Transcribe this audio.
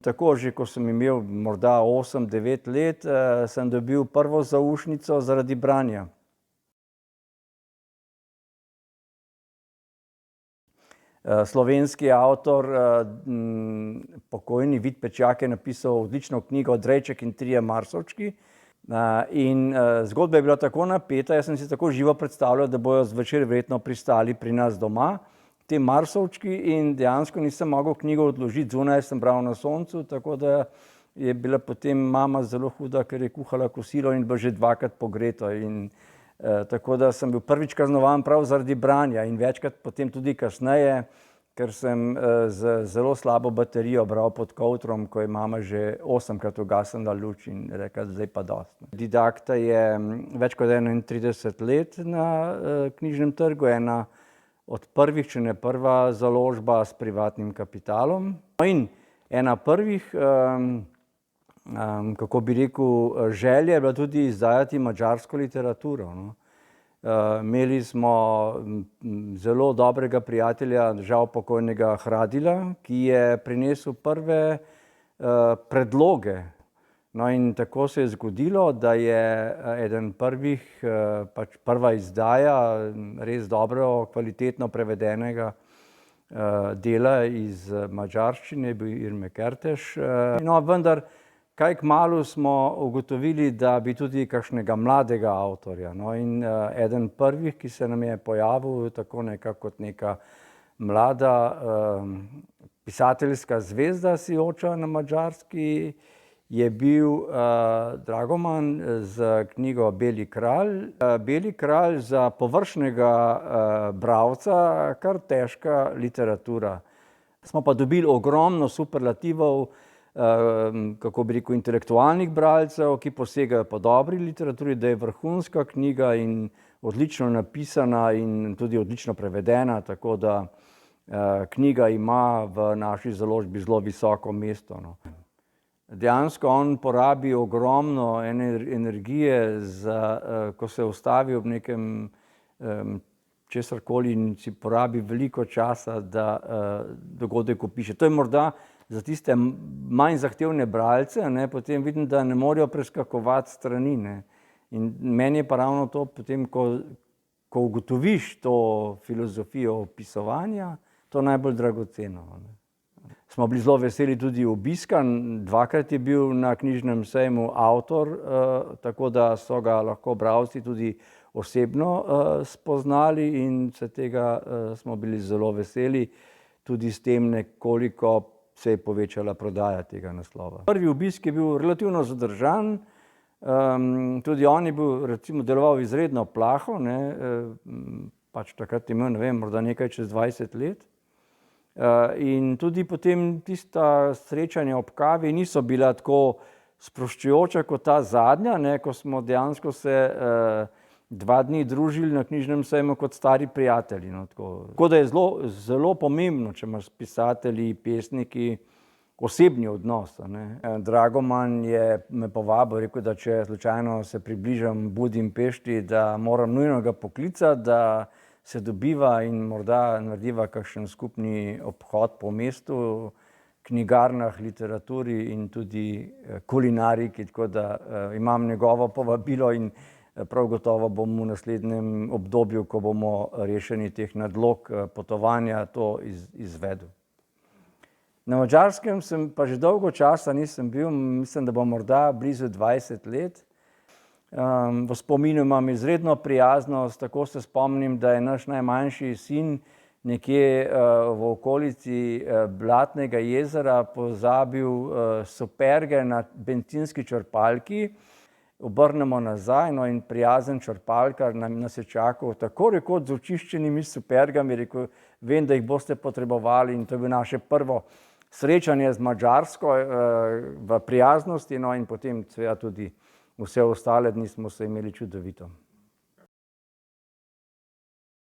Tako, že ko sem imel morda 8-9 let, sem dobil prvo zaušnico zaradi branja. Slovenski avtor, pokojni Vid Pečjak, je napisal odlično knjigo Drejček in trije marsovčki. In zgodba je bila tako napeta, jaz sem si tako živo predstavljal, da bojo zvečer verjetno pristali pri nas doma, te marsovčki, in dejansko nisem mogel knjigo odložiti zunaj, sem bral na soncu, tako da je bila potem mama zelo huda, ker je kuhala kosilo in bilo že dvakrat pogreto. In tako da sem bil prvič kaznovan prav zaradi branja in večkrat potem tudi kasneje, ker sem z zelo slabo baterijo bral pod kovtrom, ko je mama že 8-krat ugasnila luč in rekla, zdaj pa dosti. Didakta je več kot 31 let na knjižnem trgu, ena od prvih, če ne prva založba s privatnim kapitalom. In ena prvih, kako bi rekel, želja je bila tudi izdajati madžarsko literaturo. Imeli smo zelo dobrega prijatelja, žal pokojnega Hradila, ki je prinesel prve predloge. No, in tako se je zgodilo, da je eden prvih, pač prva izdaja res dobro, kvalitetno prevedenega dela iz madžarščine, je bil Irme Kertész. No, vendar kaj kmalu smo ugotovili, da bi tudi kakšnega mladega avtorja. No, in eden prvih, ki se nam je pojavil tako nekako kot neka mlada pisateljska zvezda sijoča na Madžarski, je bil Dragoman z knjigo Beli kralj. Beli kralj za površnega bralca kar težka literatura. Smo pa dobili ogromno superlativov, kako bi rekel, intelektualnih bralcev, ki posegajo po dobri literaturi, da je vrhunska knjiga in odlično napisana in tudi odlično prevedena, tako da knjiga ima v naši založbi zelo visoko mesto. Dejansko on porabi ogromno energije, ko se ustavi ob nekem česarkoli, in si porabi veliko časa, da dogodek opiše. To je morda za tiste manj zahtevne bralce, potem vidim, da ne morejo preskakovati strani. In meni je pa ravno to potem, ko ugotoviš to filozofijo opisovanja, to najbolj dragoceno. Smo bili zelo veseli tudi obiska, dvakrat je bil na knjižnem sejmu avtor, tako da so ga lahko bralci tudi osebno spoznali in se tega smo bili zelo veseli, tudi s tem nekoliko se je povečala prodaja tega naslova. Prvi obisk je bil relativno zadržan, tudi on je bil, recimo, deloval izredno plaho, pač takrat je imel, ne vem, morda nekaj čez 20 let. In tudi potem tista srečanja ob kavi niso bila tako sproščujoča kot ta zadnja, ko smo dejansko se 2 dni družili na knjižnem sejmu kot stari prijatelji. Tako da je zelo pomembno, če imaš s pisatelji, pesniki osebni odnos. Dragoman je me povabil, rekel, da če slučajno se približam Budimpešti, da moram nujno ga poklicati, da se dobiva in morda narediva kakšen skupni obhod po mestu, knjigarnah, literaturi in tudi kulinariki, tako da imam njegovo povabilo in prav gotovo bom v naslednjem obdobju, ko bomo rešeni teh nadlog potovanja, to izvedel. Na Madžarskem sem pa že dolgo časa nisem bil, mislim, da bo morda blizu 20 let. V spominu imam izredno prijaznost, tako se spomnim, da je naš najmanjši sin nekje v okolici Blatnega jezera pozabil superge na bencinski črpalki. Obrnemo nazaj, in prijazen črpalkar nas je čakal tako rekoč z očiščenimi supergami, rekel, vem, da jih boste potrebovali, in to je bilo naše prvo srečanje z Madžarsko v prijaznosti, in potem seveda tudi vse ostale dni smo se imeli čudovito.